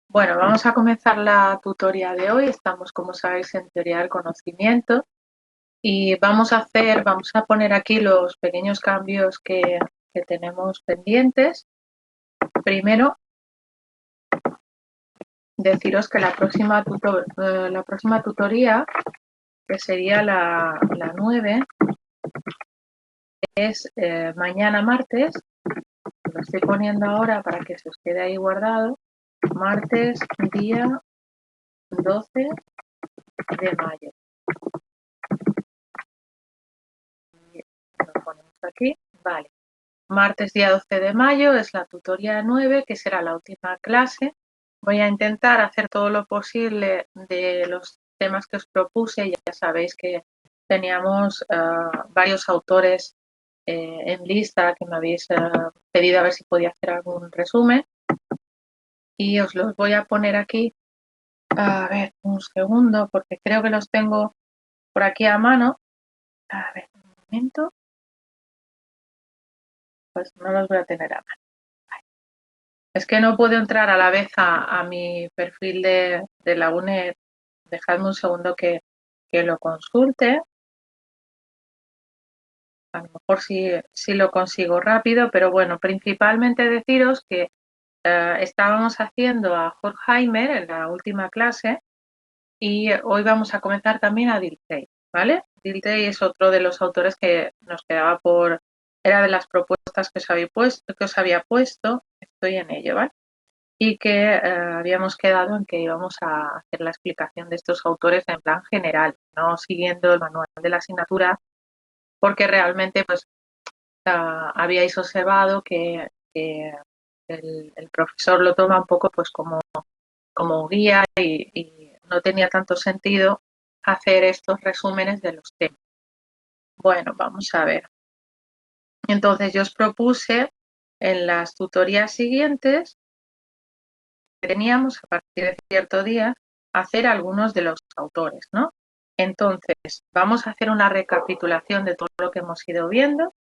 Bueno, vamos a comenzar la tutoría de hoy. Estamos, como sabéis, en teoría del conocimiento y vamos a poner aquí los pequeños cambios que tenemos pendientes. Primero, deciros que la próxima tutoría, que sería la 9, es mañana martes. Lo estoy poniendo ahora para que se os quede ahí guardado. Martes, día 12 de mayo. Lo ponemos aquí. Vale. Martes, día 12 de mayo, es la tutoría 9, que será la última clase. Voy a intentar hacer todo lo posible de los temas que os propuse. Ya sabéis que teníamos varios autores en lista que me habéis pedido a ver si podía hacer algún resumen. Y os los voy a poner aquí. A ver, un segundo, porque creo que los tengo por aquí a mano. A ver, un momento. Pues no los voy a tener a mano. Es que no puedo entrar a la vez a mi perfil de la UNED. Dejadme un segundo que lo consulte. A lo mejor sí lo consigo rápido, pero bueno, principalmente deciros que estábamos haciendo a Horkheimer en la última clase y hoy vamos a comenzar también a Dilthey, ¿vale? Dilthey es otro de los autores que nos quedaba era de las propuestas que os había puesto, estoy en ello, ¿vale? Y que habíamos quedado en que íbamos a hacer la explicación de estos autores en plan general, no siguiendo el manual de la asignatura, porque realmente pues habíais observado que el profesor lo toma un poco pues como guía y no tenía tanto sentido hacer estos resúmenes de los temas. Bueno, vamos a ver. Entonces yo os propuse en las tutorías siguientes que teníamos a partir de cierto día hacer algunos de los autores, ¿no? Entonces, vamos a hacer una recapitulación de todo lo que hemos ido viendo.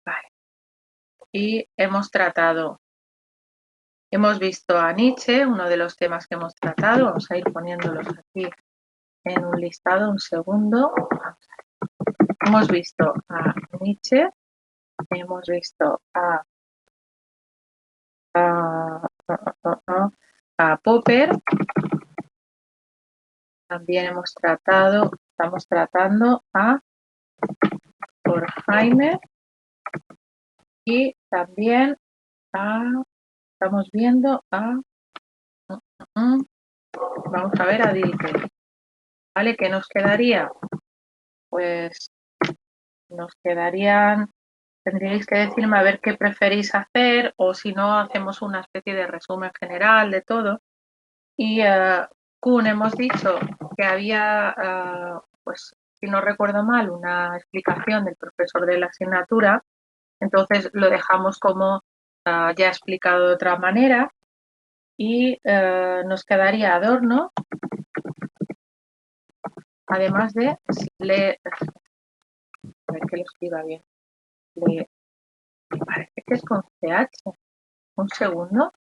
Vale. Y hemos visto a Nietzsche, uno de los temas que hemos tratado. Vamos a ir poniéndolos aquí en un listado, un segundo. Hemos visto a Nietzsche, hemos visto a Popper, también estamos tratando a Horkheimer y también estamos viendo vamos a ver a Dilthey. ¿Vale? ¿Qué nos quedaría? Pues nos quedarían, tendríais que decirme a ver qué preferís hacer o si no hacemos una especie de resumen general de todo. Y Kuhn hemos dicho que había, pues si no recuerdo mal, una explicación del profesor de la asignatura, entonces lo dejamos como ya explicado de otra manera y nos quedaría Adorno, además de a ver que lo escriba bien, me parece que es con CH, un segundo.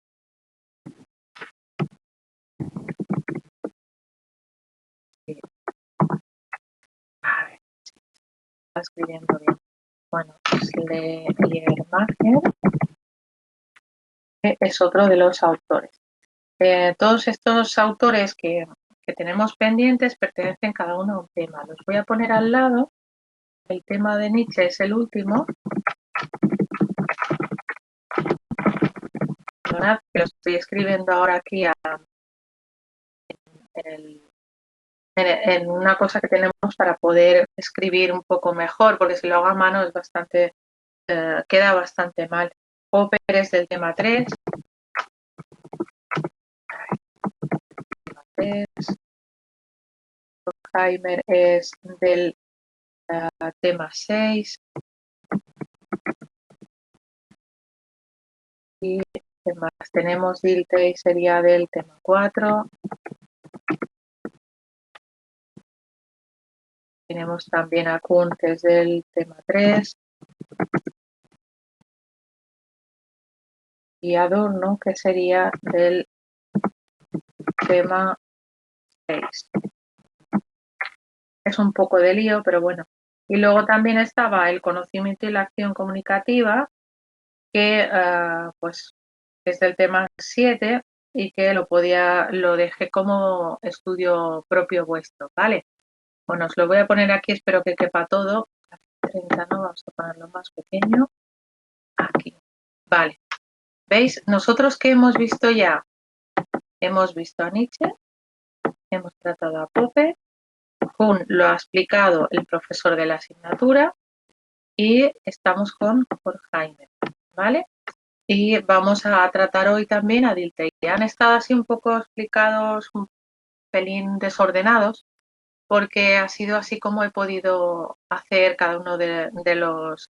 A ver, está escribiendo bien. Bueno, pues Liermacher es otro de los autores. Todos estos autores que tenemos pendientes pertenecen cada uno a un tema. Los voy a poner al lado. El tema de Nietzsche es el último. Perdonad que lo estoy escribiendo ahora aquí en una cosa que tenemos para poder escribir un poco mejor, porque si lo hago a mano es queda bastante mal. Popper es del tema 3. Horkheimer es del tema 6. Y más tenemos Dilthey, sería del tema 4. Tenemos también a Kuhn, que es del tema 3. y adorno, que sería del tema 6. Es un poco de lío, pero bueno. Y luego también estaba el conocimiento y la acción comunicativa, que pues es del tema 7 y que lo dejé como estudio propio vuestro, ¿vale? Bueno, os lo voy a poner aquí, espero que quepa todo. 30 no, vamos a ponerlo más pequeño. Aquí. Vale. ¿Veis? Nosotros, ¿qué hemos visto ya? Hemos visto a Nietzsche, hemos tratado a Popper, Kuhn lo ha explicado el profesor de la asignatura y estamos con Horkheimer, ¿vale? Y vamos a tratar hoy también a Dilthey. Han estado así un poco explicados, un pelín desordenados, porque ha sido así como he podido hacer cada uno de los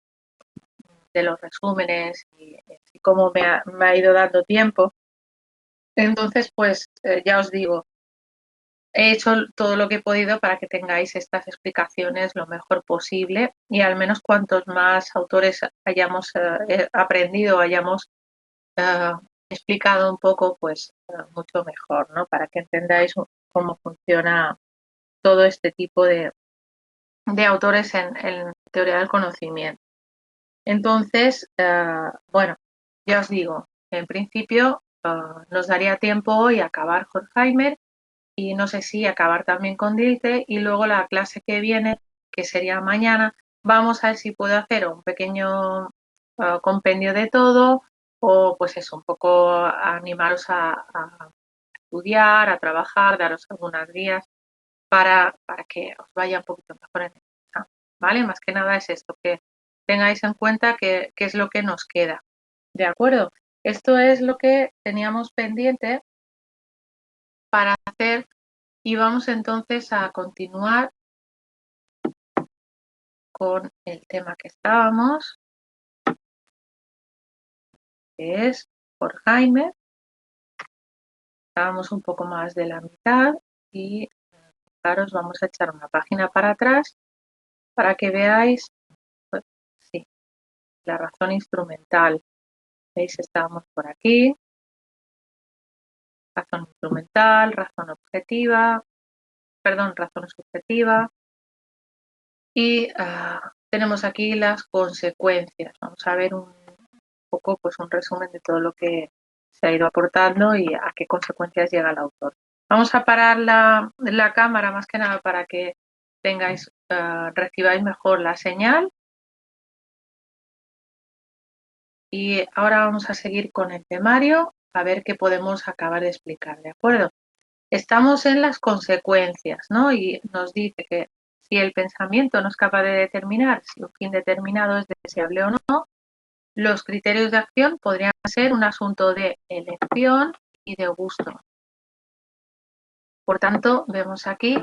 resúmenes y cómo me ha ido dando tiempo. Entonces, pues ya os digo, he hecho todo lo que he podido para que tengáis estas explicaciones lo mejor posible y al menos cuantos más autores hayamos aprendido, hayamos explicado un poco, pues mucho mejor, ¿no? Para que entendáis cómo funciona todo este tipo de autores en teoría del conocimiento. Entonces, bueno, ya os digo, en principio nos daría tiempo hoy acabar Horkheimer y no sé si acabar también con Dilthey y luego la clase que viene, que sería mañana, vamos a ver si puedo hacer un pequeño compendio de todo o pues eso, un poco animaros a estudiar, a trabajar, daros algunas guías para que os vaya un poquito mejor en el examen, ¿vale? Más que nada es esto, que tengáis en cuenta qué es lo que nos queda, ¿de acuerdo? Esto es lo que teníamos pendiente para hacer y vamos entonces a continuar con el tema que estábamos, que es Horkheimer. Estábamos un poco más de la mitad y fijaros, vamos a echar una página para atrás para que veáis, pues, sí, la razón instrumental. ¿Veis? Estábamos por aquí. Razón instrumental, razón objetiva, perdón, razón subjetiva. Y tenemos aquí las consecuencias. Vamos a ver un poco pues un resumen de todo lo que se ha ido aportando y a qué consecuencias llega el autor. Vamos a parar la cámara más que nada para que tengáis, recibáis mejor la señal. Y ahora vamos a seguir con el temario a ver qué podemos acabar de explicar, ¿de acuerdo? Estamos en las consecuencias, ¿no? Y nos dice que si el pensamiento no es capaz de determinar si un fin determinado es deseable o no, los criterios de acción podrían ser un asunto de elección y de gusto. Por tanto, vemos aquí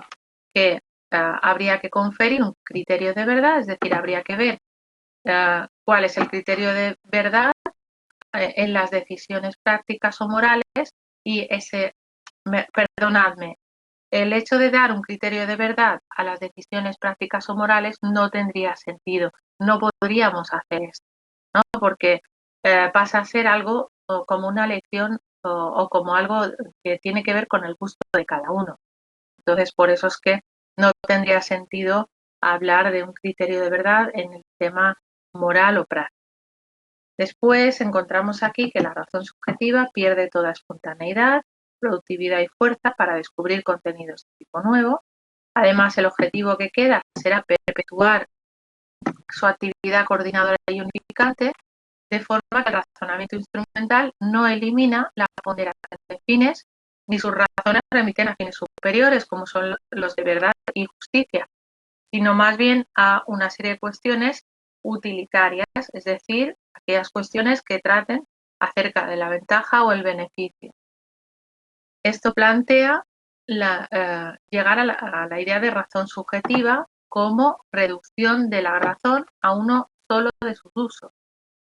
que habría que conferir un criterio de verdad, es decir, habría que ver cuál es el criterio de verdad en las decisiones prácticas o morales y perdonadme, el hecho de dar un criterio de verdad a las decisiones prácticas o morales no tendría sentido. No podríamos hacer esto, ¿no? Porque pasa a ser algo como una lección o como algo que tiene que ver con el gusto de cada uno. Entonces, por eso es que no tendría sentido hablar de un criterio de verdad en el tema moral o práctico. Después encontramos aquí que la razón subjetiva pierde toda espontaneidad, productividad y fuerza para descubrir contenidos de tipo nuevo. Además, el objetivo que queda será perpetuar su actividad coordinadora y unificante, de forma que el razonamiento instrumental no elimina la ponderación de fines, ni sus razones remiten a fines superiores, como son los de verdad y justicia, sino más bien a una serie de cuestiones utilitarias, es decir, aquellas cuestiones que traten acerca de la ventaja o el beneficio. Esto plantea llegar a la idea de razón subjetiva como reducción de la razón a uno solo de sus usos.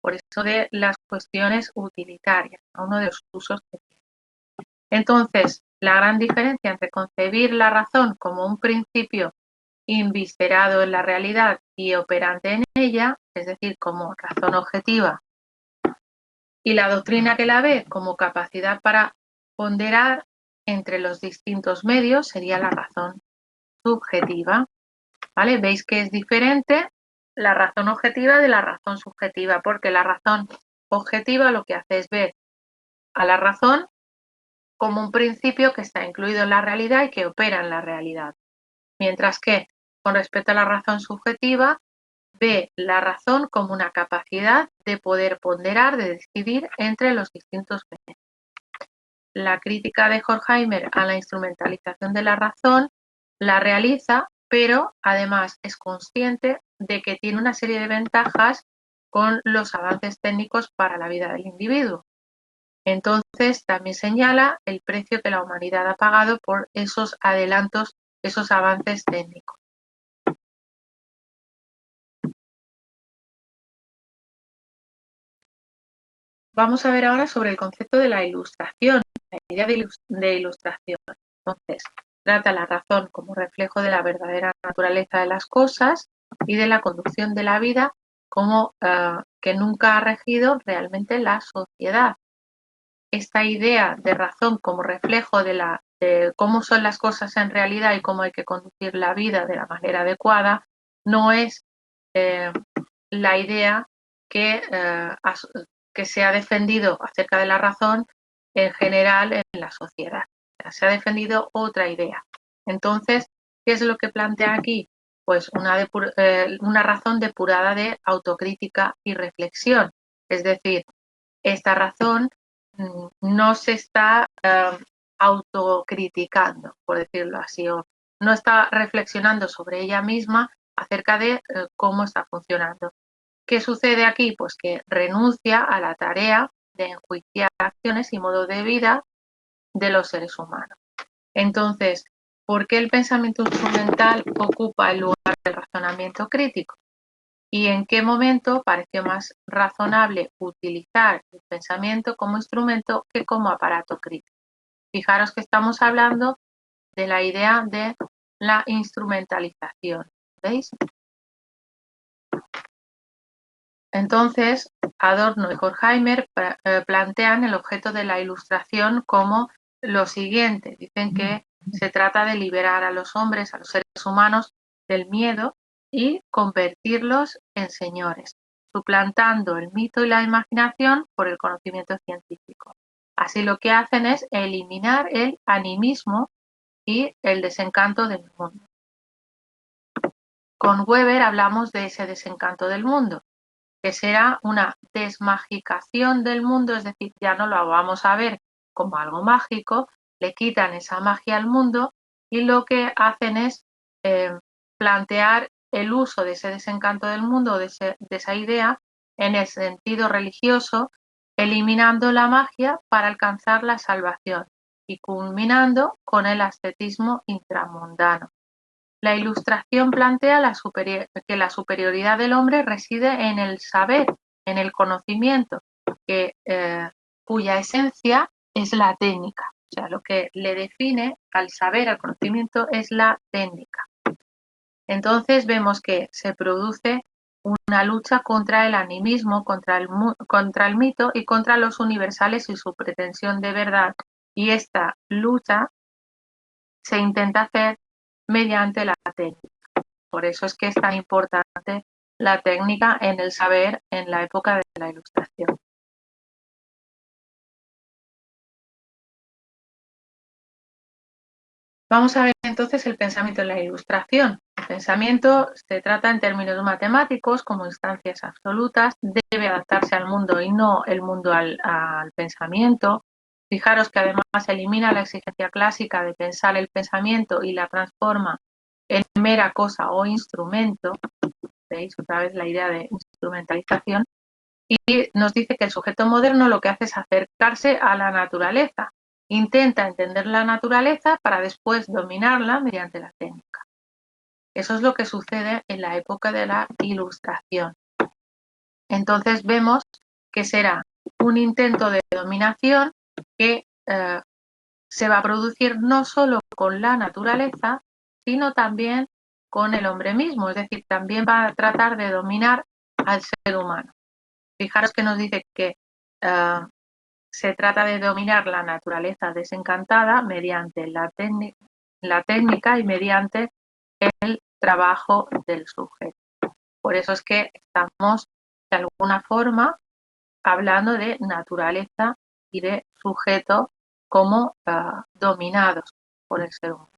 Por eso de las cuestiones utilitarias, a uno de los usos que tiene. Entonces, la gran diferencia entre concebir la razón como un principio inviscerado en la realidad y operante en ella, es decir, como razón objetiva, y la doctrina que la ve como capacidad para ponderar entre los distintos medios sería la razón subjetiva. ¿Vale? Veis que es diferente la razón objetiva de la razón subjetiva, porque la razón objetiva lo que hace es ver a la razón como un principio que está incluido en la realidad y que opera en la realidad. Mientras que, con respecto a la razón subjetiva, ve la razón como una capacidad de poder ponderar, de decidir entre los distintos medios. La crítica de Horkheimer a la instrumentalización de la razón la realiza, pero además es consciente de que tiene una serie de ventajas con los avances técnicos para la vida del individuo. Entonces, también señala el precio que la humanidad ha pagado por esos adelantos, esos avances técnicos. Vamos a ver ahora sobre el concepto de la ilustración, la idea de ilustración. Entonces, trata la razón como reflejo de la verdadera naturaleza de las cosas y de la conducción de la vida como que nunca ha regido realmente la sociedad. Esta idea de razón como reflejo de cómo son las cosas en realidad y cómo hay que conducir la vida de la manera adecuada no es la idea que se ha defendido acerca de la razón en general en la sociedad. Se ha defendido otra idea. Entonces, ¿qué es lo que plantea aquí? Pues una razón depurada de autocrítica y reflexión. Es decir, esta razón no se está autocriticando, por decirlo así, o no está reflexionando sobre ella misma acerca de cómo está funcionando. ¿Qué sucede aquí? Pues que renuncia a la tarea de enjuiciar acciones y modo de vida de los seres humanos. Entonces, ¿por qué el pensamiento instrumental ocupa el lugar del razonamiento crítico? ¿Y en qué momento pareció más razonable utilizar el pensamiento como instrumento que como aparato crítico? Fijaros que estamos hablando de la idea de la instrumentalización, ¿veis? Entonces, Adorno y Horkheimer plantean el objeto de la ilustración como lo siguiente. Dicen que se trata de liberar a los hombres, a los seres humanos, del miedo y convertirlos en señores, suplantando el mito y la imaginación por el conocimiento científico. Así lo que hacen es eliminar el animismo y el desencanto del mundo. Con Weber hablamos de ese desencanto del mundo, que será una desmagicación del mundo, es decir, ya no lo vamos a ver como algo mágico, le quitan esa magia al mundo y lo que hacen es plantear el uso de ese desencanto del mundo, de esa idea, en el sentido religioso, eliminando la magia para alcanzar la salvación y culminando con el ascetismo intramundano. La Ilustración plantea que la superioridad del hombre reside en el saber, en el conocimiento, cuya esencia es la técnica. O sea, lo que le define al saber, al conocimiento, es la técnica. Entonces vemos que se produce una lucha contra el animismo, contra el mito y contra los universales y su pretensión de verdad. Y esta lucha se intenta hacer mediante la técnica. Por eso es que es tan importante la técnica en el saber en la época de la Ilustración. Vamos a ver entonces el pensamiento en la Ilustración. El pensamiento se trata en términos matemáticos como instancias absolutas, debe adaptarse al mundo y no el mundo al pensamiento. Fijaros que además elimina la exigencia clásica de pensar el pensamiento y la transforma en mera cosa o instrumento. ¿Veis otra vez la idea de instrumentalización? Y nos dice que el sujeto moderno lo que hace es acercarse a la naturaleza. Intenta entender la naturaleza para después dominarla mediante la técnica. Eso es lo que sucede en la época de la Ilustración. Entonces vemos que será un intento de dominación que se va a producir no solo con la naturaleza, sino también con el hombre mismo, es decir, también va a tratar de dominar al ser humano. Fijaros que nos dice que se trata de dominar la naturaleza desencantada mediante la técnica y mediante el trabajo del sujeto. Por eso es que estamos de alguna forma hablando de naturaleza y de sujeto como dominados por el ser humano.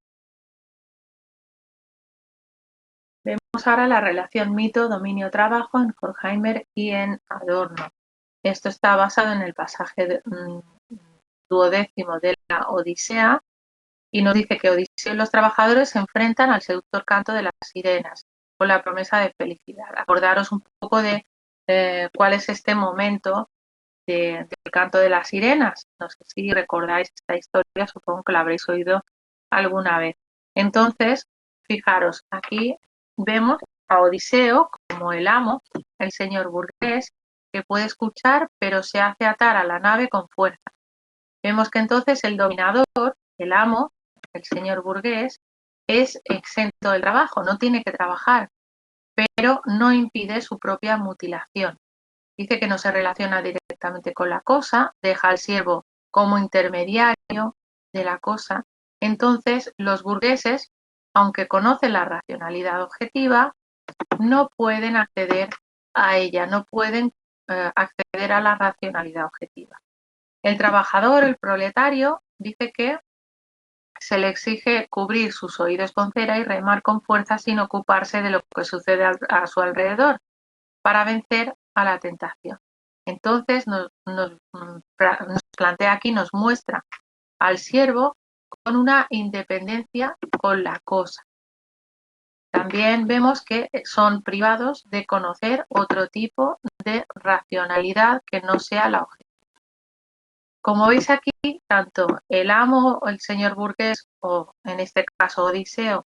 Vemos ahora la relación mito-dominio-trabajo en Horkheimer y en Adorno. Esto está basado en el pasaje duodécimo de la Odisea y nos dice que Odiseo y los trabajadores se enfrentan al seductor canto de las sirenas con la promesa de felicidad. Acordaros un poco de cuál es este momento del canto de las sirenas. No sé si recordáis esta historia, supongo que la habréis oído alguna vez. Entonces, fijaros, aquí vemos a Odiseo como el amo, el señor burgués, que puede escuchar, pero se hace atar a la nave con fuerza. Vemos que entonces el dominador, el amo, el señor burgués, es exento del trabajo, no tiene que trabajar, pero no impide su propia mutilación. Dice que no se relaciona directamente con la cosa, deja al siervo como intermediario de la cosa. Entonces, los burgueses, aunque conocen la racionalidad objetiva, no pueden acceder a ella, no pueden acceder a la racionalidad objetiva. El trabajador, el proletario, dice que se le exige cubrir sus oídos con cera y remar con fuerza sin ocuparse de lo que sucede a su alrededor para vencer a la tentación. Entonces nos plantea aquí, nos muestra al siervo con una independencia con la cosa. También vemos que son privados de conocer otro tipo de racionalidad que no sea la objetiva. Como veis aquí, tanto el amo o el señor burgués, o en este caso Odiseo,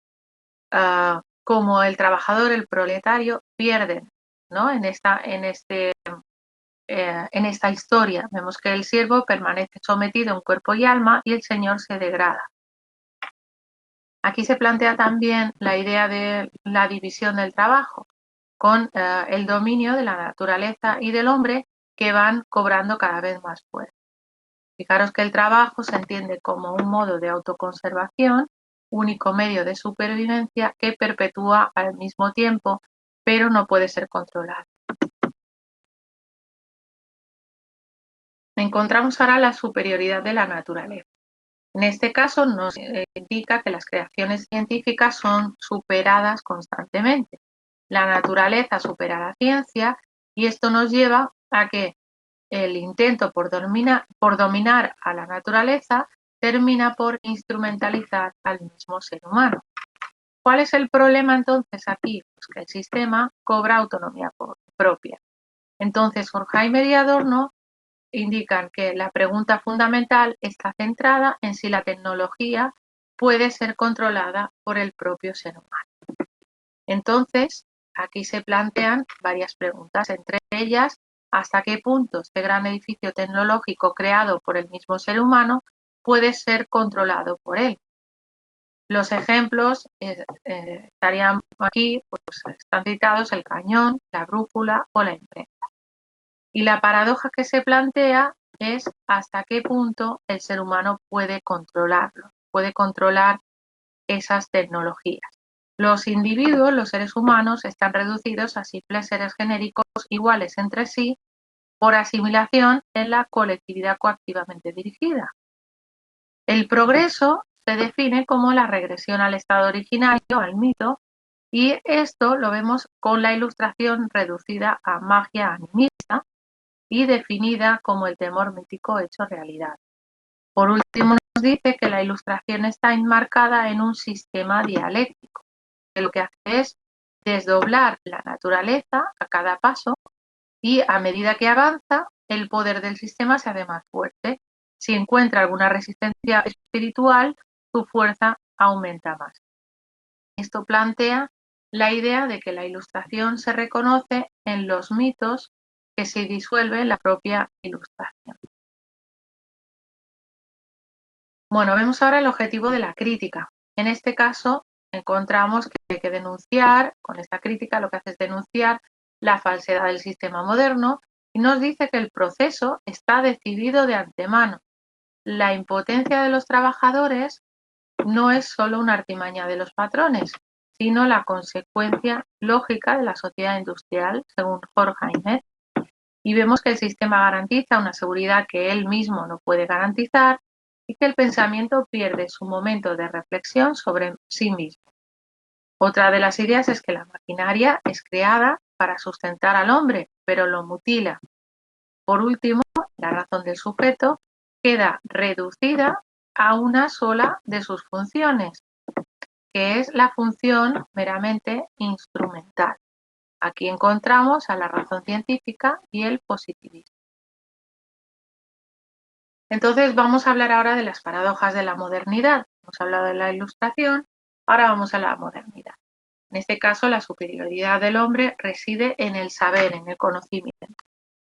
como el trabajador, el proletario, pierden, ¿no? En esta historia. Vemos que el siervo permanece sometido en cuerpo y alma y el señor se degrada. Aquí se plantea también la idea de la división del trabajo, con el dominio de la naturaleza y del hombre que van cobrando cada vez más fuerza. Fijaros que el trabajo se entiende como un modo de autoconservación, único medio de supervivencia que perpetúa al mismo tiempo, pero no puede ser controlado. Encontramos ahora la superioridad de la naturaleza. En este caso nos indica que las creaciones científicas son superadas constantemente. La naturaleza supera la ciencia y esto nos lleva a que el intento por dominar a la naturaleza termina por instrumentalizar al mismo ser humano. ¿Cuál es el problema entonces aquí? Pues que el sistema cobra autonomía propia. Entonces, Horkheimer y Adorno indican que la pregunta fundamental está centrada en si la tecnología puede ser controlada por el propio ser humano. Entonces, aquí se plantean varias preguntas, entre ellas, ¿hasta qué punto este gran edificio tecnológico creado por el mismo ser humano puede ser controlado por él? Los ejemplos estarían aquí, pues están citados el cañón, la brújula o la imprenta. Y la paradoja que se plantea es hasta qué punto el ser humano puede controlarlo, puede controlar esas tecnologías. Los individuos, los seres humanos, están reducidos a simples seres genéricos iguales entre sí por asimilación en la colectividad coactivamente dirigida. El progreso se define como la regresión al estado originario, al mito, y esto lo vemos con la ilustración reducida a magia animista y definida como el temor mítico hecho realidad. Por último, nos dice que la ilustración está enmarcada en un sistema dialéctico, que lo que hace es desdoblar la naturaleza a cada paso y a medida que avanza, el poder del sistema se hace más fuerte. Si encuentra alguna resistencia espiritual, su fuerza aumenta más. Esto plantea la idea de que la ilustración se reconoce en los mitos que se disuelve en la propia ilustración. Bueno, vemos ahora el objetivo de la crítica. En este caso, encontramos que hay que denunciar, con esta crítica lo que hace es denunciar la falsedad del sistema moderno y nos dice que el proceso está decidido de antemano. La impotencia de los trabajadores no es solo una artimaña de los patrones, sino la consecuencia lógica de la sociedad industrial, según Horkheimer. Y vemos que el sistema garantiza una seguridad que él mismo no puede garantizar y que el pensamiento pierde su momento de reflexión sobre sí mismo. Otra de las ideas es que la maquinaria es creada para sustentar al hombre, pero lo mutila. Por último, la razón del sujeto queda reducida a una sola de sus funciones, que es la función meramente instrumental. Aquí encontramos a la razón científica y el positivismo. Entonces vamos a hablar ahora de las paradojas de la modernidad. Hemos hablado de la Ilustración, ahora vamos a la modernidad. En este caso, la superioridad del hombre reside en el saber, en el conocimiento.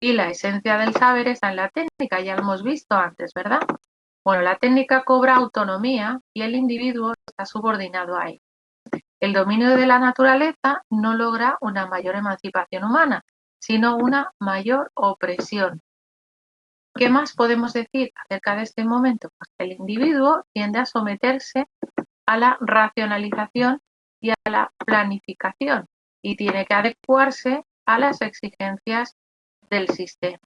Y la esencia del saber está en la técnica, ya lo hemos visto antes, ¿verdad? Bueno, la técnica cobra autonomía y el individuo está subordinado a ella. El dominio de la naturaleza no logra una mayor emancipación humana, sino una mayor opresión. ¿Qué más podemos decir acerca de este momento? Pues que el individuo tiende a someterse a la racionalización y a la planificación y tiene que adecuarse a las exigencias del sistema.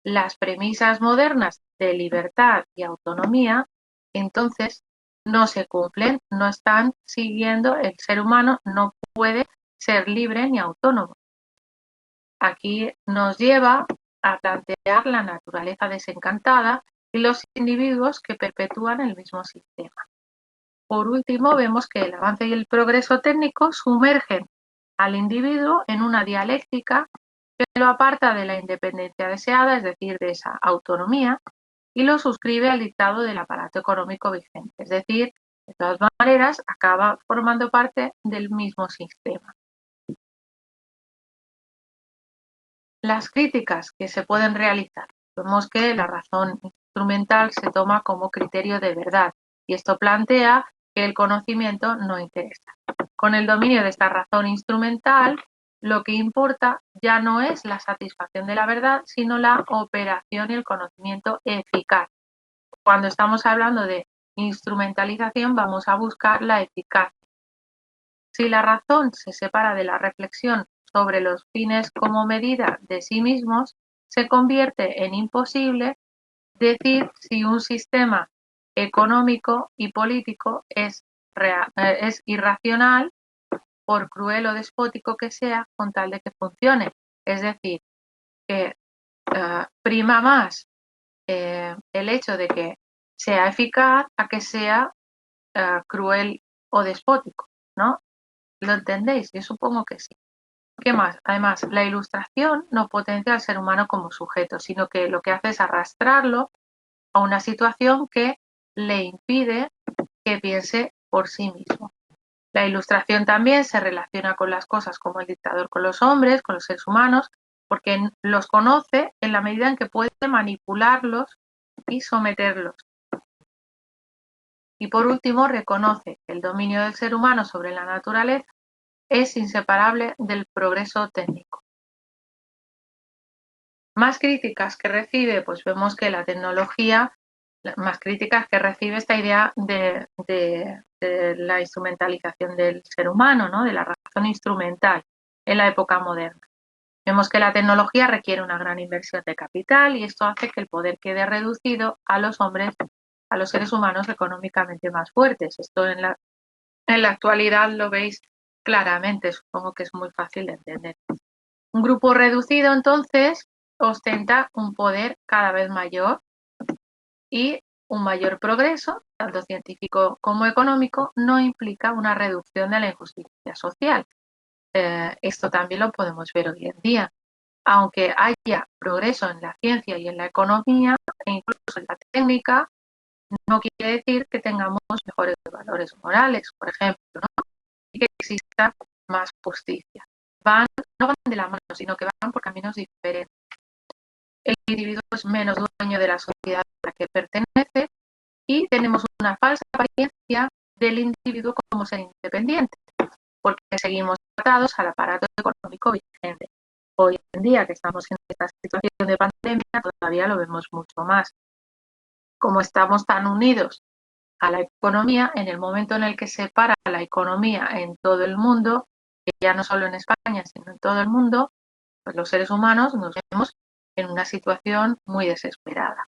Las premisas modernas de libertad y autonomía, entonces, no se cumplen, no están siguiendo, el ser humano no puede ser libre ni autónomo. Aquí nos lleva a plantear la naturaleza desencantada y los individuos que perpetúan el mismo sistema. Por último, vemos que el avance y el progreso técnico sumergen al individuo en una dialéctica que lo aparta de la independencia deseada, es decir, de esa autonomía, y lo suscribe al dictado del aparato económico vigente. Es decir, de todas maneras, acaba formando parte del mismo sistema. Las críticas que se pueden realizar. Vemos que la razón instrumental se toma como criterio de verdad y esto plantea que el conocimiento no interesa. Con el dominio de esta razón instrumental, lo que importa ya no es la satisfacción de la verdad, sino la operación y el conocimiento eficaz. Cuando estamos hablando de instrumentalización, vamos a buscar la eficacia. Si la razón se separa de la reflexión sobre los fines como medida de sí mismos, se convierte en imposible decir si un sistema económico y político es irracional, por cruel o despótico que sea, con tal de que funcione. Es decir, que prima más el hecho de que sea eficaz a que sea cruel o despótico, ¿no? ¿Lo entendéis? Yo supongo que sí. ¿Qué más? Además, la ilustración no potencia al ser humano como sujeto, sino que lo que hace es arrastrarlo a una situación que le impide que piense por sí mismo. La ilustración también se relaciona con las cosas como el dictador con los hombres, con los seres humanos, porque los conoce en la medida en que puede manipularlos y someterlos. Y por último, reconoce que el dominio del ser humano sobre la naturaleza es inseparable del progreso técnico. Más críticas que recibe, pues vemos que la tecnología, más críticas que recibe esta idea de la instrumentalización del ser humano, ¿no? De la razón instrumental en la época moderna. Vemos que la tecnología requiere una gran inversión de capital y esto hace que el poder quede reducido a los hombres, a los seres humanos económicamente más fuertes. Esto en la actualidad lo veis claramente, supongo que es muy fácil de entender. Un grupo reducido, entonces, ostenta un poder cada vez mayor y un mayor progreso, tanto científico como económico, no implica una reducción de la injusticia social. Esto también lo podemos ver hoy en día. Aunque haya progreso en la ciencia y en la economía, e incluso en la técnica, no quiere decir que tengamos mejores valores morales, por ejemplo, ¿no? Y que exista más justicia. No van de la mano, sino que van por caminos diferentes. El individuo es menos dueño de la sociedad a la que pertenece y tenemos una falsa apariencia del individuo como ser independiente, porque seguimos atados al aparato económico vigente. Hoy en día, que estamos en esta situación de pandemia, todavía lo vemos mucho más. Como estamos tan unidos a la economía, en el momento en el que se para la economía en todo el mundo, ya no solo en España, sino en todo el mundo, pues los seres humanos nos vemos en una situación muy desesperada.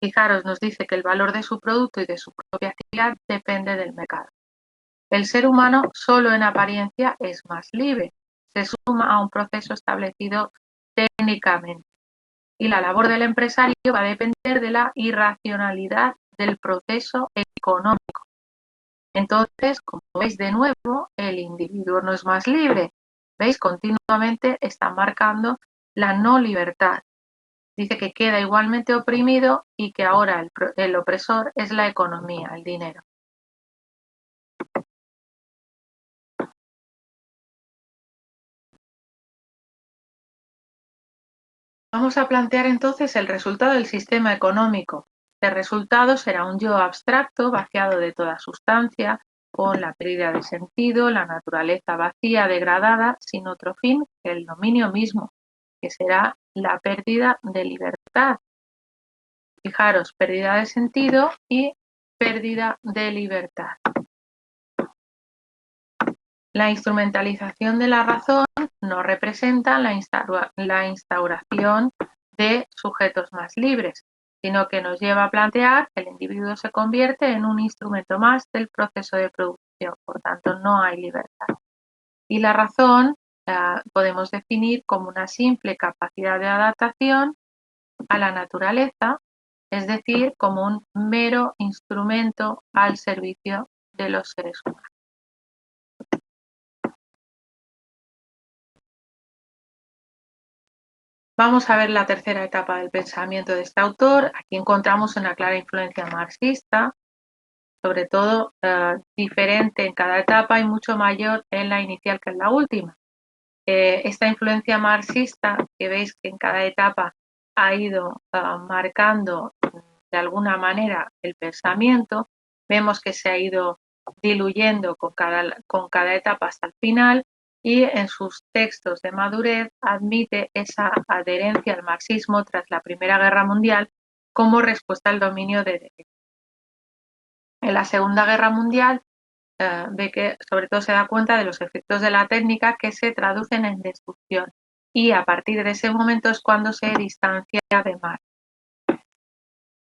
Fijaros, nos dice que el valor de su producto y de su propia actividad depende del mercado. El ser humano solo en apariencia es más libre, se suma a un proceso establecido técnicamente y la labor del empresario va a depender de la irracionalidad del proceso económico. Entonces, como veis de nuevo, el individuo no es más libre. ¿Veis? Continuamente está marcando la no libertad. Dice que queda igualmente oprimido y que ahora el opresor es la economía, el dinero. Vamos a plantear entonces el resultado del sistema económico. El resultado será un yo abstracto, vaciado de toda sustancia, con la pérdida de sentido, la naturaleza vacía, degradada, sin otro fin que el dominio mismo, que será la pérdida de libertad. Fijaros, pérdida de sentido y pérdida de libertad. La instrumentalización de la razón no representa la instauración de sujetos más libres, sino que nos lleva a plantear que el individuo se convierte en un instrumento más del proceso de producción, por tanto no hay libertad. Y la razón la podemos definir como una simple capacidad de adaptación a la naturaleza, es decir, como un mero instrumento al servicio de los seres humanos. Vamos a ver la tercera etapa del pensamiento de este autor. Aquí encontramos una clara influencia marxista, sobre todo diferente en cada etapa y mucho mayor en la inicial que en la última. Esta influencia marxista que veis que en cada etapa ha ido marcando de alguna manera el pensamiento, vemos que se ha ido diluyendo con cada etapa hasta el final y en sus textos de madurez admite esa adherencia al marxismo tras la Primera Guerra Mundial como respuesta al dominio de derechos. En la Segunda Guerra Mundial ve que sobre todo se da cuenta de los efectos de la técnica que se traducen en destrucción y a partir de ese momento es cuando se distancia de Marx.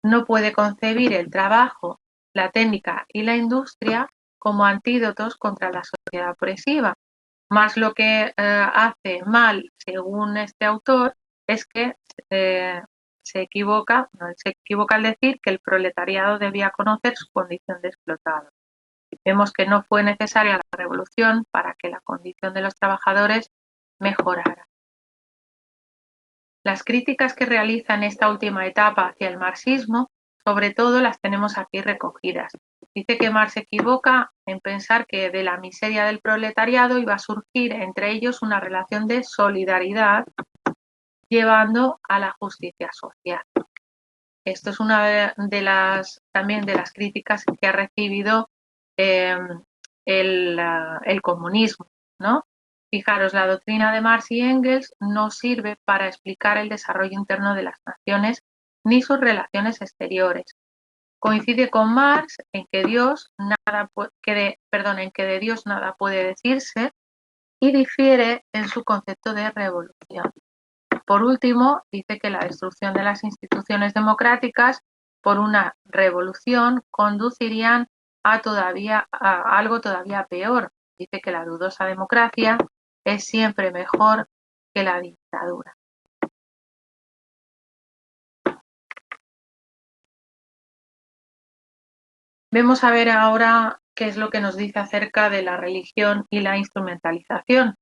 No puede concebir el trabajo, la técnica y la industria como antídotos contra la sociedad opresiva. Más lo que hace mal, según este autor, es que se equivoca al decir que el proletariado debía conocer su condición de explotado. Vemos que no fue necesaria la revolución para que la condición de los trabajadores mejorara. Las críticas que realiza en esta última etapa hacia el marxismo, sobre todo las tenemos aquí recogidas. Dice que Marx se equivoca en pensar que de la miseria del proletariado iba a surgir entre ellos una relación de solidaridad llevando a la justicia social. Esto es una de las críticas que ha recibido el comunismo, ¿no? Fijaros, la doctrina de Marx y Engels no sirve para explicar el desarrollo interno de las naciones ni sus relaciones exteriores. Coincide con Marx en que de Dios nada puede decirse y difiere en su concepto de revolución. Por último, dice que la destrucción de las instituciones democráticas por una revolución conducirían a algo todavía peor. Dice que la dudosa democracia es siempre mejor que la dictadura. Vamos a ver ahora qué es lo que nos dice acerca de la religión y la instrumentalización.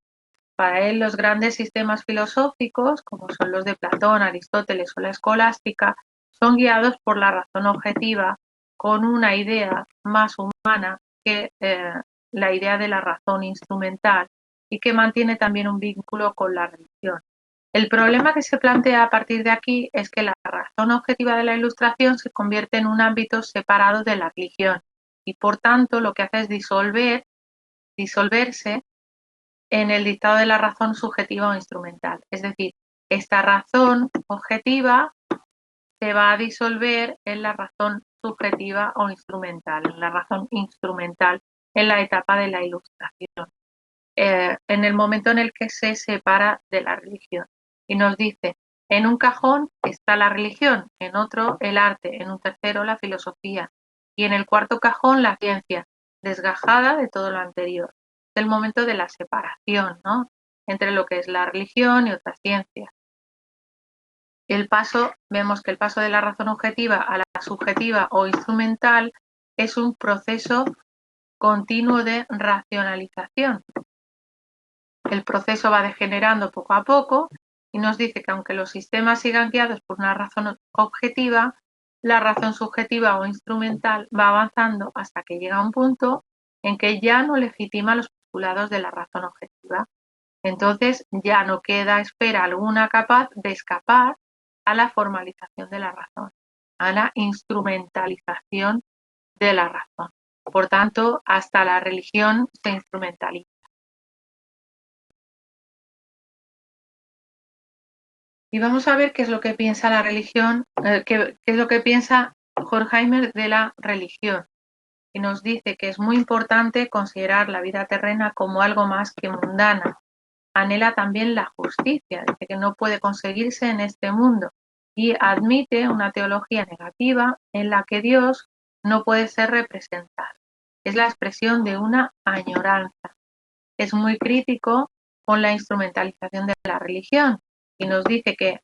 Para él, los grandes sistemas filosóficos, como son los de Platón, Aristóteles o la escolástica, son guiados por la razón objetiva con una idea más humana que la idea de la razón instrumental y que mantiene también un vínculo con la religión. El problema que se plantea a partir de aquí es que la razón objetiva de la Ilustración se convierte en un ámbito separado de la religión y por tanto lo que hace es disolverse en el dictado de la razón subjetiva o instrumental. Es decir, esta razón objetiva se va a disolver en la razón subjetiva o instrumental, en la razón instrumental en la etapa de la ilustración, en el momento en el que se separa de la religión. Y nos dice, en un cajón está la religión, en otro el arte, en un tercero la filosofía y en el cuarto cajón la ciencia, desgajada de todo lo anterior. Es el momento de la separación, ¿no?, entre lo que es la religión y otras ciencias. Vemos que el paso de la razón objetiva a la subjetiva o instrumental es un proceso continuo de racionalización. El proceso va degenerando poco a poco y nos dice que aunque los sistemas sigan guiados por una razón objetiva, la razón subjetiva o instrumental va avanzando hasta que llega a un punto en que ya no legitima los postulados de la razón objetiva. Entonces ya no queda esfera alguna capaz de escapar a la formalización de la razón, a la instrumentalización de la razón. Por tanto, hasta la religión se instrumentaliza. Y vamos a ver qué es lo que piensa la religión, qué es lo que piensa Horkheimer de la religión. Y nos dice que es muy importante considerar la vida terrena como algo más que mundana. Anhela también la justicia, dice que no puede conseguirse en este mundo y admite una teología negativa en la que Dios no puede ser representado. Es la expresión de una añoranza. Es muy crítico con la instrumentalización de la religión y nos dice que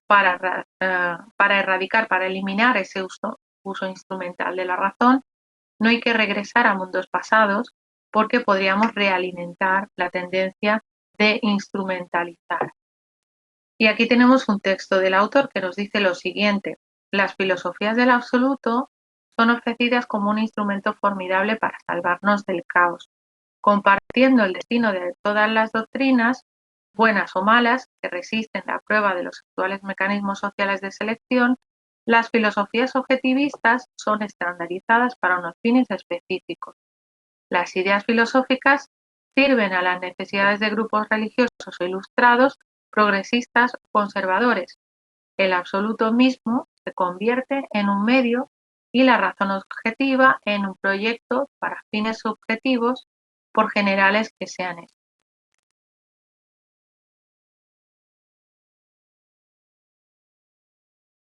para erradicar, para eliminar ese uso instrumental de la razón, no hay que regresar a mundos pasados porque podríamos realimentar la tendencia de instrumentalizar. Y aquí tenemos un texto del autor que nos dice lo siguiente: las filosofías del absoluto son ofrecidas como un instrumento formidable para salvarnos del caos, compartiendo el destino de todas las doctrinas, buenas o malas, que resisten la prueba de los actuales mecanismos sociales de selección. Las filosofías objetivistas son estandarizadas para unos fines específicos. Las ideas filosóficas sirven a las necesidades de grupos religiosos o ilustrados, progresistas o conservadores. El absoluto mismo se convierte en un medio y la razón objetiva en un proyecto para fines subjetivos, por generales que sean estos.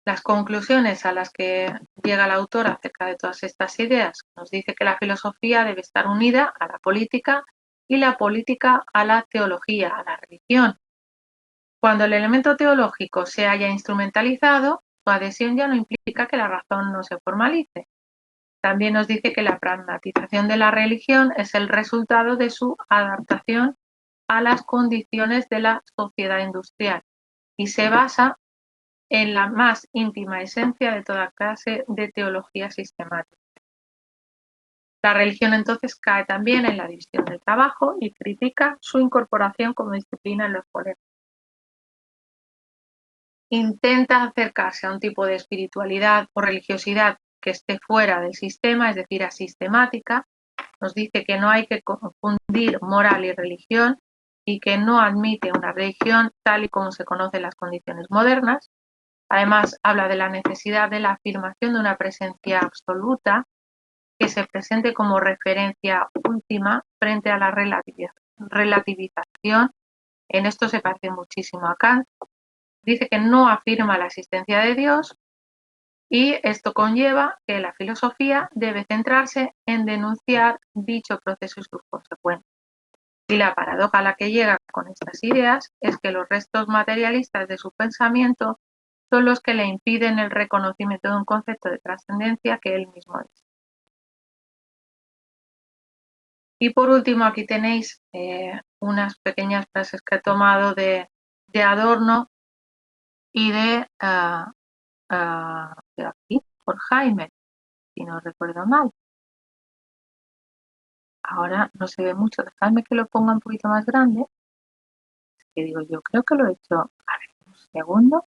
Las conclusiones a las que llega el autor acerca de todas estas ideas nos dice que la filosofía debe estar unida a la política y la política a la teología, a la religión. Cuando el elemento teológico se haya instrumentalizado, su adhesión ya no implica que la razón no se formalice. También nos dice que la pragmatización de la religión es el resultado de su adaptación a las condiciones de la sociedad industrial y se basa en la más íntima esencia de toda clase de teología sistemática. La religión entonces cae también en la división del trabajo y critica su incorporación como disciplina en los colegios. Intenta acercarse a un tipo de espiritualidad o religiosidad que esté fuera del sistema, es decir, asistemática. Nos dice que no hay que confundir moral y religión y que no admite una religión tal y como se conocen las condiciones modernas. Además, habla de la necesidad de la afirmación de una presencia absoluta que se presente como referencia última frente a la relativización. En esto se parece muchísimo a Kant. Dice que no afirma la existencia de Dios y esto conlleva que la filosofía debe centrarse en denunciar dicho proceso y sus consecuencias. Y la paradoja a la que llega con estas ideas es que los restos materialistas de su pensamiento son los que le impiden el reconocimiento de un concepto de trascendencia que él mismo es. Y por último, aquí tenéis unas pequeñas frases que he tomado de Adorno y de aquí, Horkheimer, si no recuerdo mal. Ahora no se ve mucho, dejadme que lo ponga un poquito más grande. Es que digo, yo creo que lo he hecho. A ver, un segundo.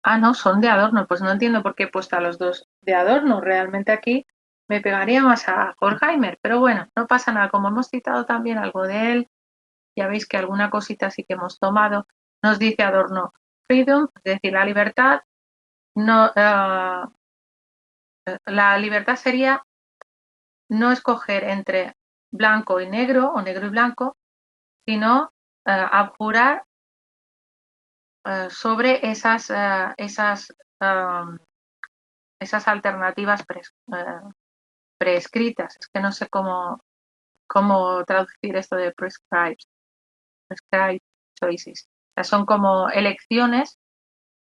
Ah, no, son de Adorno. Pues no entiendo por qué he puesto a los dos de Adorno. Realmente aquí me pegaría más a Horkheimer. Pero bueno, no pasa nada. Como hemos citado también algo de él, ya veis que alguna cosita sí que hemos tomado. Nos dice Adorno, freedom, es decir, la libertad. No, la libertad sería no escoger entre blanco y negro o negro y blanco, sino abjurar sobre esas alternativas prescritas. Es que no sé cómo traducir esto de prescribed choices. O sea, son como elecciones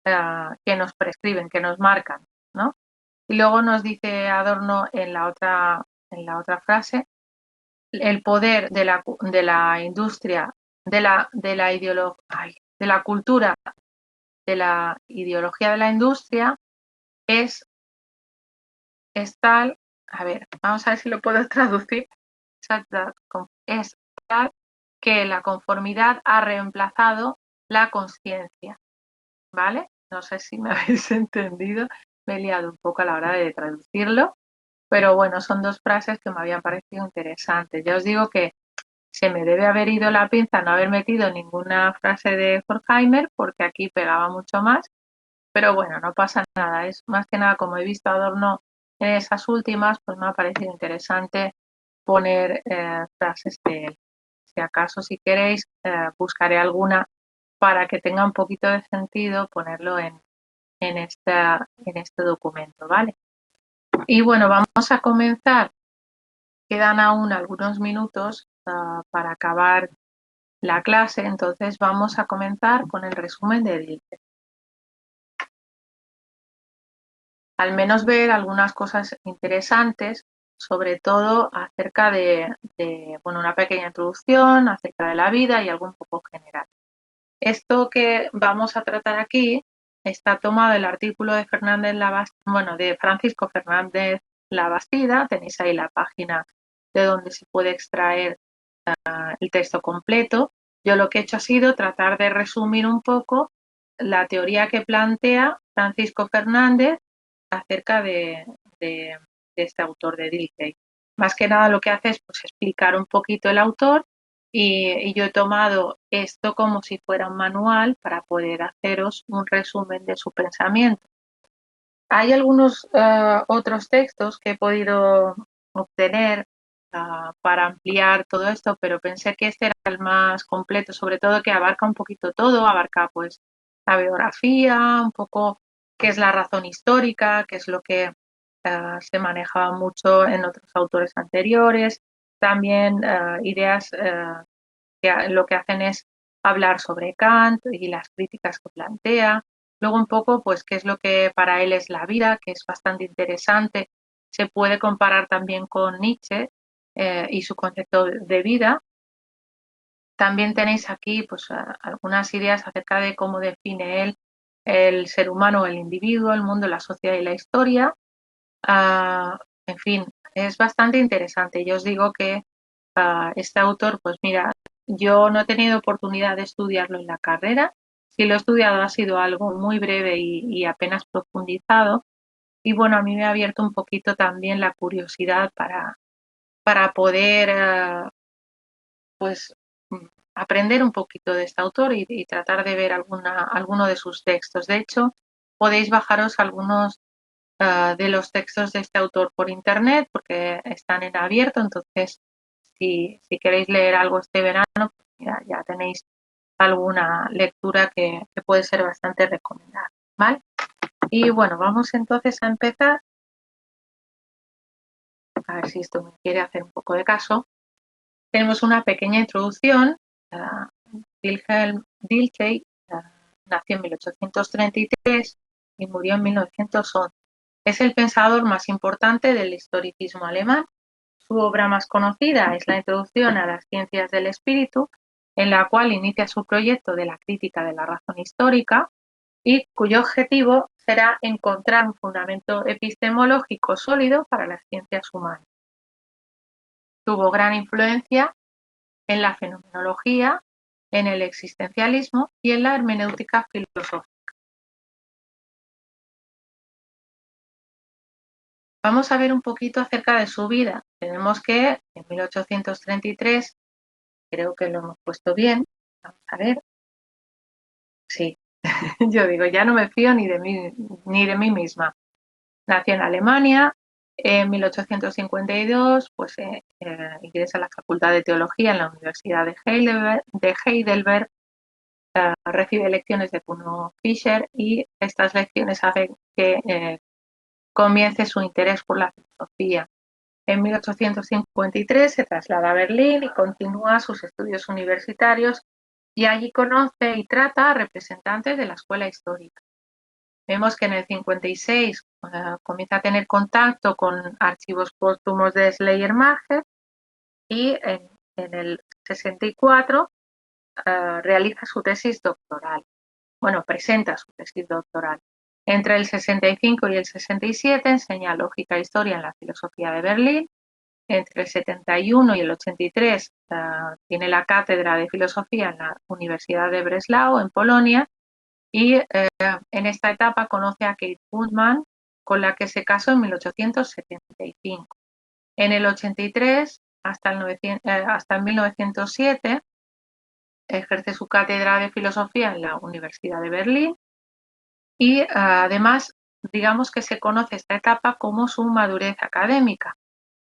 que nos prescriben, que nos marcan, ¿no? Y luego nos dice Adorno en la otra frase, el poder de la industria, de la cultura, de la ideología de la industria es tal, a ver, vamos a ver si lo puedo traducir, es tal que la conformidad ha reemplazado la conciencia, ¿vale? No sé si me habéis entendido, me he liado un poco a la hora de traducirlo, pero bueno, son dos frases que me habían parecido interesantes. Ya os digo que se me debe haber ido la pinza no haber metido ninguna frase de Horkheimer porque aquí pegaba mucho más, pero bueno, no pasa nada. Es más que nada, como he visto a Adorno en esas últimas, pues me ha parecido interesante poner frases de él. Si acaso, si queréis, buscaré alguna para que tenga un poquito de sentido ponerlo en este documento, ¿vale? Y bueno, vamos a comenzar. Quedan aún algunos minutos para acabar la clase, entonces vamos a comenzar con el resumen de Dilthey. Al menos ver algunas cosas interesantes, sobre todo acerca bueno, una pequeña introducción acerca de la vida y algo un poco general. Esto que vamos a tratar aquí está tomado del artículo de de Francisco Fernández Labastida. Tenéis ahí la página de donde se puede extraer el texto completo. Yo lo que he hecho ha sido tratar de resumir un poco la teoría que plantea Francisco Fernández acerca de este autor de Dilthey. Más que nada lo que hace es pues, explicar un poquito el autor y yo he tomado esto como si fuera un manual para poder haceros un resumen de su pensamiento. Hay algunos otros textos que he podido obtener para ampliar todo esto, pero pensé que este era el más completo, sobre todo que abarca un poquito todo, abarca pues la biografía, un poco qué es la razón histórica, qué es lo que se manejaba mucho en otros autores anteriores, también ideas que lo que hacen es hablar sobre Kant y las críticas que plantea. Luego un poco, pues, qué es lo que para él es la vida, que es bastante interesante. Se puede comparar también con Nietzsche y su concepto de vida. También tenéis aquí, pues, algunas ideas acerca de cómo define él el ser humano, el individuo, el mundo, la sociedad y la historia. En fin, es bastante interesante. Yo os digo que este autor, pues mira, yo no he tenido oportunidad de estudiarlo en la carrera. Si lo he estudiado ha sido algo muy breve y apenas profundizado. Y bueno, a mí me ha abierto un poquito también la curiosidad para poder, pues, aprender un poquito de este autor y tratar de ver alguno de sus textos. De hecho, podéis bajaros algunos de los textos de este autor por internet porque están en abierto, entonces si queréis leer algo este verano, pues ya tenéis alguna lectura que puede ser bastante recomendable, ¿vale? Y bueno, vamos entonces a empezar, a ver si esto me quiere hacer un poco de caso. Tenemos una pequeña introducción. Wilhelm Dilthey nació en 1833 y murió en 1911. Es el pensador más importante del historicismo alemán. Su obra más conocida es la Introducción a las ciencias del espíritu, en la cual inicia su proyecto de la crítica de la razón histórica y cuyo objetivo será encontrar un fundamento epistemológico sólido para las ciencias humanas. Tuvo gran influencia en la fenomenología, en el existencialismo y en la hermenéutica filosófica. Vamos a ver un poquito acerca de su vida. Tenemos que en 1833, creo que lo hemos puesto bien, vamos a ver, sí, yo digo, ya no me fío ni de mí misma. Nació en Alemania, en 1852, pues ingresa a la Facultad de Teología en la Universidad de Heidelberg, recibe lecciones de Bruno Fischer y estas lecciones hacen que comience su interés por la filosofía. En 1853 se traslada a Berlín y continúa sus estudios universitarios y allí conoce y trata a representantes de la escuela histórica. Vemos que en el 56 comienza a tener contacto con archivos póstumos de Schleiermacher y en el 64 realiza su tesis doctoral. Bueno, presenta su tesis doctoral. Entre el 65 y el 67 enseña lógica e historia en la filosofía de Berlín. Entre el 71 y el 83 tiene la cátedra de filosofía en la Universidad de Breslau, en Polonia, y en esta etapa conoce a Kate Woodman, con la que se casó en 1875. En el 83 hasta el 1907 ejerce su cátedra de filosofía en la Universidad de Berlín y además digamos que se conoce esta etapa como su madurez académica,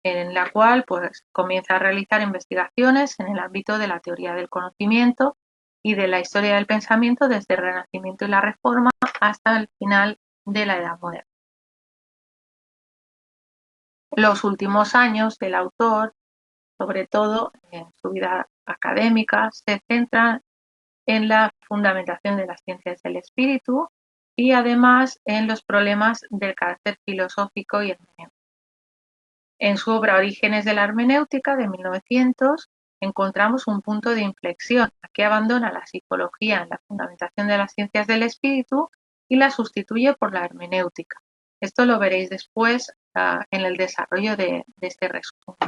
en la cual pues comienza a realizar investigaciones en el ámbito de la teoría del conocimiento y de la historia del pensamiento desde el Renacimiento y la Reforma hasta el final de la Edad Moderna. Los últimos años del autor, sobre todo en su vida académica, se centran en la fundamentación de las ciencias del espíritu y además en los problemas del carácter filosófico y hermenéutico. En su obra Orígenes de la hermenéutica de 1900 encontramos un punto de inflexión. Aquí abandona la psicología en la fundamentación de las ciencias del espíritu y la sustituye por la hermenéutica. Esto lo veréis después en el desarrollo de este resumen.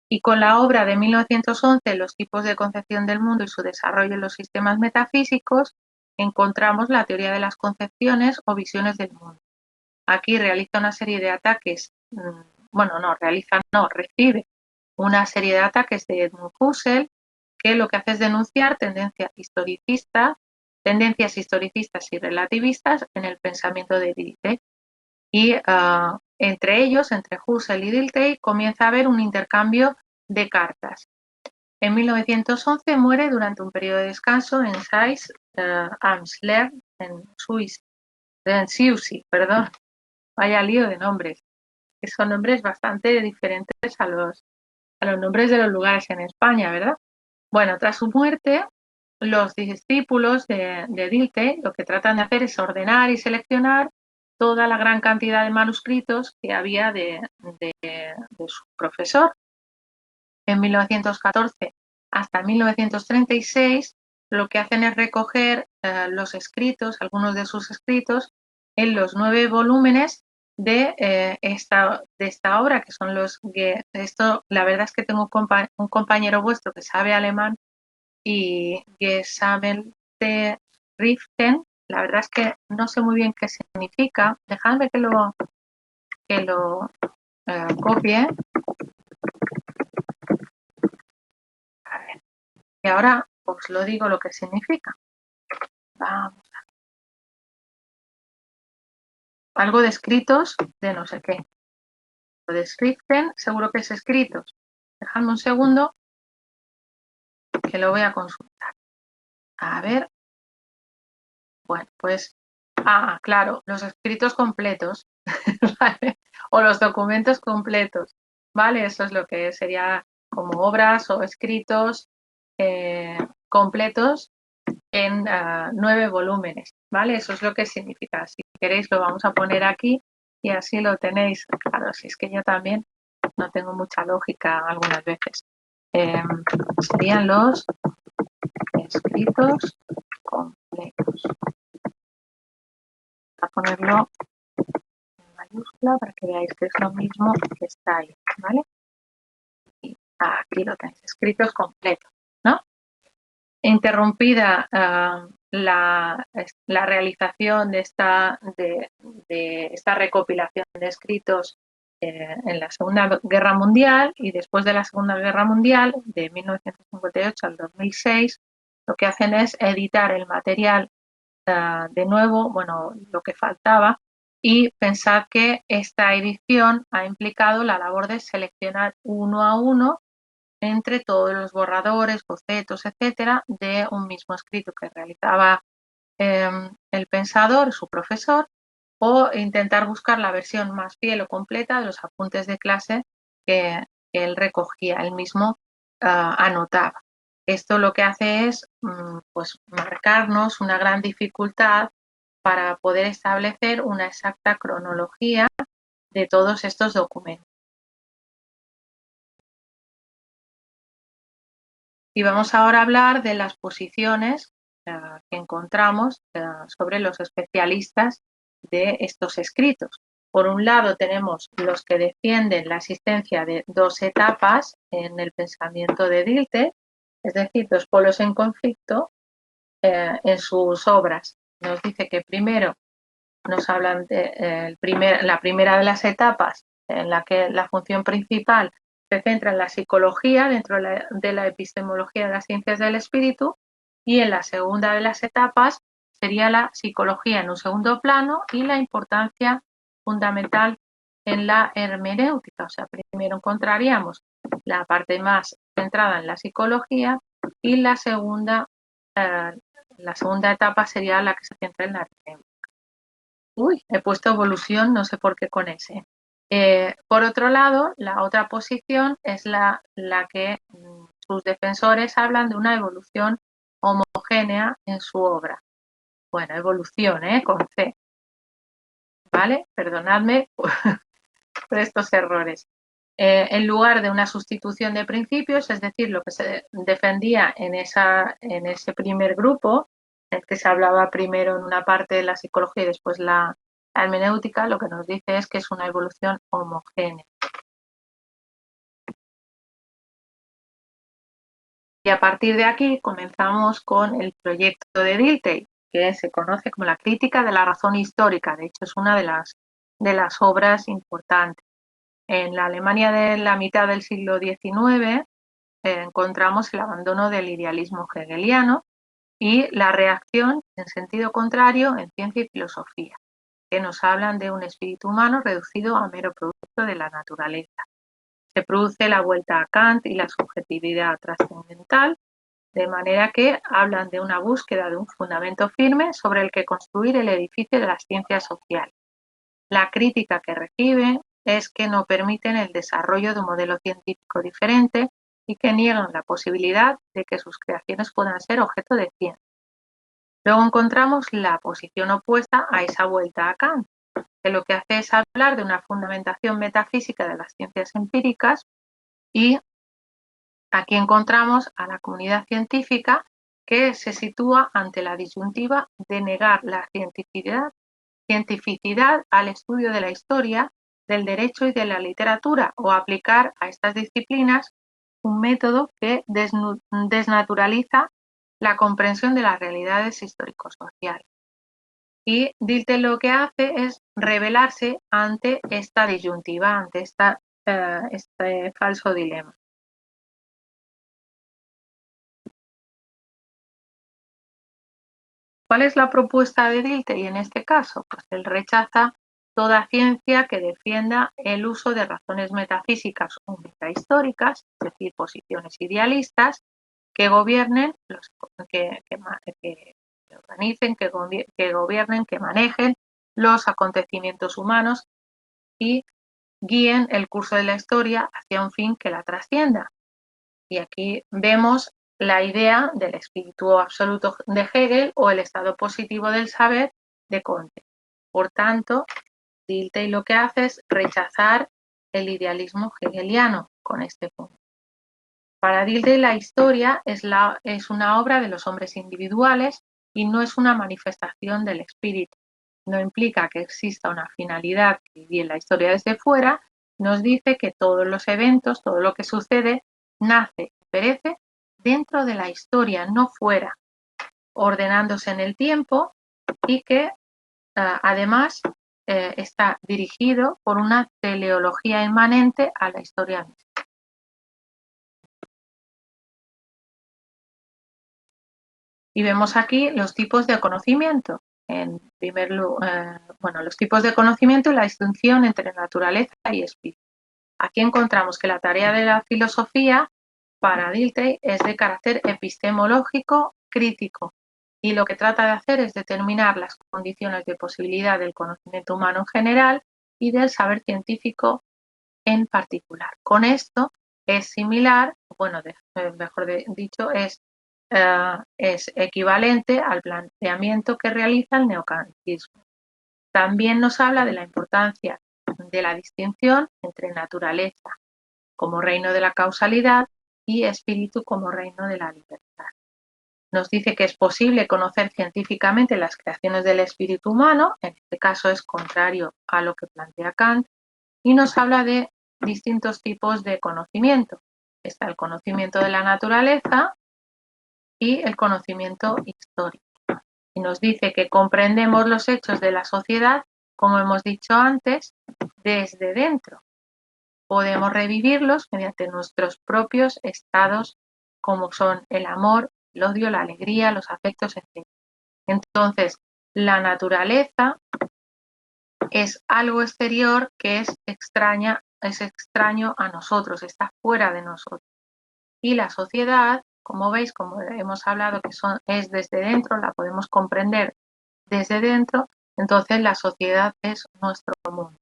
Y con la obra de 1911, Los tipos de concepción del mundo y su desarrollo en los sistemas metafísicos, encontramos la teoría de las concepciones o visiones del mundo. Aquí realiza una serie de ataques, recibe una serie de ataques de Edmund Husserl, que lo que hace es denunciar tendencias historicistas y relativistas en el pensamiento de Dilthey. Y entre ellos, entre Husserl y Dilthey, comienza a haber un intercambio de cartas. En 1911 muere durante un periodo de descanso en Sais-am-Slern, en Suiza, perdón. Vaya lío de nombres, que son nombres bastante diferentes a los nombres de los lugares en España, ¿verdad? Bueno, tras su muerte, los discípulos de Dilthey lo que tratan de hacer es ordenar y seleccionar toda la gran cantidad de manuscritos que había de su profesor. En 1914 hasta 1936 lo que hacen es recoger los escritos, algunos de sus escritos, en los 9 volúmenes de esta obra, que son la verdad es que tengo un compañero vuestro que sabe alemán y Gesammelte Schriften, la verdad es que no sé muy bien qué significa, dejadme que lo copie. A ver, y ahora os lo digo lo que significa. Vamos. Algo de escritos de no sé qué. Lo de Schriften seguro que es escritos. Dejadme un segundo que lo voy a consultar. A ver. Bueno, pues. Claro, los escritos completos. ¿Vale? O los documentos completos. ¿Vale? Eso es lo que sería como obras o escritos completos en 9 volúmenes, ¿vale? Eso es lo que significa. Si queréis lo vamos a poner aquí y así lo tenéis. Claro, si es que yo también no tengo mucha lógica algunas veces. Serían los escritos completos. Voy a ponerlo en mayúscula para que veáis que es lo mismo que está ahí, ¿vale? Y aquí lo tenéis, escritos completos, ¿no? Interrumpida la realización de esta recopilación de escritos en la Segunda Guerra Mundial y después de la Segunda Guerra Mundial, de 1958 al 2006, lo que hacen es editar el material de nuevo, bueno, lo que faltaba, y pensar que esta edición ha implicado la labor de seleccionar uno a uno entre todos los borradores, bocetos, etcétera, de un mismo escrito que realizaba el pensador, su profesor, o intentar buscar la versión más fiel o completa de los apuntes de clase que él recogía, él mismo anotaba. Esto lo que hace es pues marcarnos una gran dificultad para poder establecer una exacta cronología de todos estos documentos. Y vamos ahora a hablar de las posiciones que encontramos sobre los especialistas de estos escritos. Por un lado tenemos los que defienden la existencia de dos etapas en el pensamiento de Dilthey, es decir, dos polos en conflicto en sus obras. Nos dice que primero nos hablan de la primera de las etapas en la que la función principal se centra en la psicología dentro de la epistemología de las ciencias del espíritu, y en la segunda de las etapas sería la psicología en un segundo plano y la importancia fundamental en la hermenéutica. O sea, primero encontraríamos la parte más centrada en la psicología y la segunda etapa sería la que se centra en la hermenéutica. Uy, he puesto evolución, no sé por qué con ese. Por otro lado, la otra posición es la que sus defensores hablan de una evolución homogénea en su obra. Bueno, evolución, con C. ¿Vale? Perdonadme por estos errores. En lugar de una sustitución de principios, es decir, lo que se defendía en ese primer grupo, en el que se hablaba primero en una parte de la psicología y después la hermenéutica, lo que nos dice es que es una evolución homogénea. Y a partir de aquí comenzamos con el proyecto de Dilthey, que se conoce como la crítica de la razón histórica. De hecho, es una de las obras importantes. En la Alemania de la mitad del siglo XIX encontramos el abandono del idealismo hegeliano y la reacción en sentido contrario en ciencia y filosofía, que nos hablan de un espíritu humano reducido a mero producto de la naturaleza. Se produce la vuelta a Kant y la subjetividad trascendental, de manera que hablan de una búsqueda de un fundamento firme sobre el que construir el edificio de las ciencias sociales. La crítica que reciben es que no permiten el desarrollo de un modelo científico diferente y que niegan la posibilidad de que sus creaciones puedan ser objeto de ciencia. Luego encontramos la posición opuesta a esa vuelta a Kant, que lo que hace es hablar de una fundamentación metafísica de las ciencias empíricas, y aquí encontramos a la comunidad científica que se sitúa ante la disyuntiva de negar la cientificidad al estudio de la historia, del derecho y de la literatura, o aplicar a estas disciplinas un método que desnaturaliza la comprensión de las realidades histórico-sociales. Y Dilthey lo que hace es rebelarse ante esta disyuntiva, ante este falso dilema. ¿Cuál es la propuesta de Dilthey en este caso? Pues él rechaza toda ciencia que defienda el uso de razones metafísicas o metahistóricas, es decir, posiciones idealistas, que gobiernen, que organicen, que gobiernen, que manejen los acontecimientos humanos y guíen el curso de la historia hacia un fin que la trascienda. Y aquí vemos la idea del espíritu absoluto de Hegel o el estado positivo del saber de Comte. Por tanto, Dilthey lo que hace es rechazar el idealismo hegeliano con este punto. Para Dilthey la historia es una obra de los hombres individuales y no es una manifestación del espíritu. No implica que exista una finalidad que guíe la historia desde fuera. Nos dice que todos los eventos, todo lo que sucede, nace y perece dentro de la historia, no fuera, ordenándose en el tiempo, y que además está dirigido por una teleología inmanente a la historia misma. Y vemos aquí los tipos de conocimiento. En primer lugar, los tipos de conocimiento y la distinción entre naturaleza y espíritu. Aquí encontramos que la tarea de la filosofía para Dilthey es de carácter epistemológico crítico y lo que trata de hacer es determinar las condiciones de posibilidad del conocimiento humano en general y del saber científico en particular. Con esto es similar, mejor dicho, es equivalente al planteamiento que realiza el neocantismo. También nos habla de la importancia de la distinción entre naturaleza como reino de la causalidad y espíritu como reino de la libertad. Nos dice que es posible conocer científicamente las creaciones del espíritu humano, en este caso es contrario a lo que plantea Kant, y nos habla de distintos tipos de conocimiento. Está el conocimiento de la naturaleza y el conocimiento histórico. Y nos dice que comprendemos los hechos de la sociedad, como hemos dicho antes, desde dentro. Podemos revivirlos mediante nuestros propios estados, como son el amor, el odio, la alegría, los afectos, etc. Entonces, la naturaleza es algo exterior que es extraño a nosotros, está fuera de nosotros. Y la sociedad, como veis, como hemos hablado, que es desde dentro, la podemos comprender desde dentro, entonces la sociedad es nuestro mundo.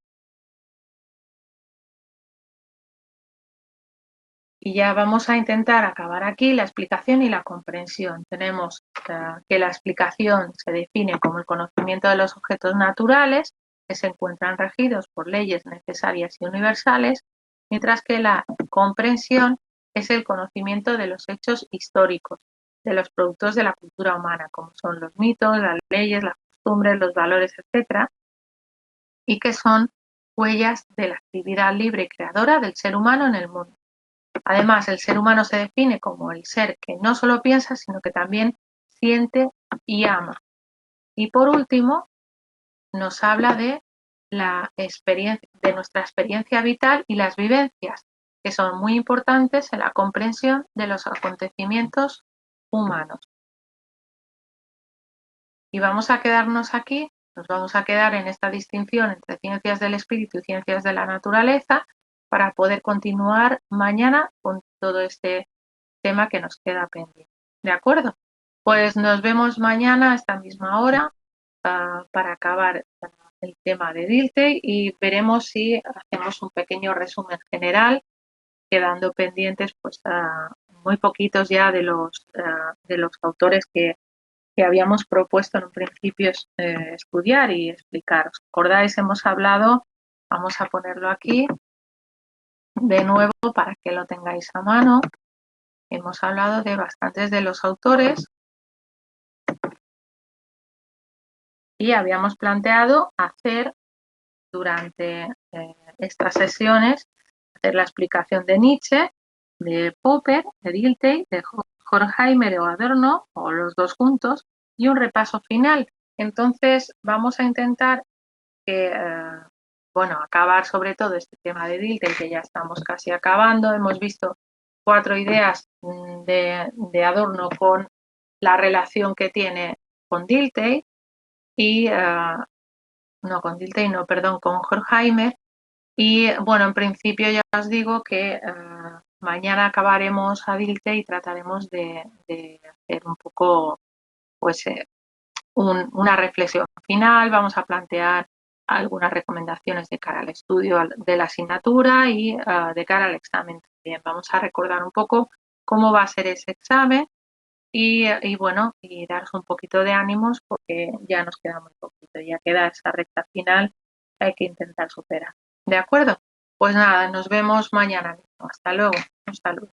Y ya vamos a intentar acabar aquí la explicación y la comprensión. Tenemos que la explicación se define como el conocimiento de los objetos naturales que se encuentran regidos por leyes necesarias y universales, mientras que la comprensión es el conocimiento de los hechos históricos, de los productos de la cultura humana, como son los mitos, las leyes, las costumbres, los valores, etc., y que son huellas de la actividad libre y creadora del ser humano en el mundo. Además, el ser humano se define como el ser que no solo piensa, sino que también siente y ama. Y por último, nos habla de nuestra experiencia vital y las vivencias, que son muy importantes en la comprensión de los acontecimientos humanos. Y vamos a quedarnos aquí, nos vamos a quedar en esta distinción entre ciencias del espíritu y ciencias de la naturaleza para poder continuar mañana con todo este tema que nos queda pendiente. ¿De acuerdo? Pues nos vemos mañana a esta misma hora para acabar el tema de Dilthey y veremos si hacemos un pequeño resumen general, quedando pendientes pues muy poquitos ya de los autores que habíamos propuesto en un principio estudiar y explicar. ¿Os acordáis? Hemos hablado, vamos a ponerlo aquí de nuevo para que lo tengáis a mano. Hemos hablado de bastantes de los autores y habíamos planteado hacer durante estas sesiones, hacer la explicación de Nietzsche, de Popper, de Dilthey, de Horkheimer o Adorno, o los dos juntos, y un repaso final. Entonces vamos a intentar que, acabar sobre todo este tema de Dilthey, que ya estamos casi acabando. Hemos visto 4 ideas de Adorno con la relación que tiene con Dilthey y con Horkheimer. Y bueno, en principio ya os digo que mañana acabaremos a Dilthey y trataremos de hacer un poco pues una reflexión final. Vamos a plantear algunas recomendaciones de cara al estudio de la asignatura y de cara al examen también. Vamos a recordar un poco cómo va a ser ese examen y daros un poquito de ánimos porque ya nos queda muy poquito, ya queda esa recta final que hay que intentar superar. ¿De acuerdo? Pues nada, nos vemos mañana mismo. Hasta luego. Un saludo.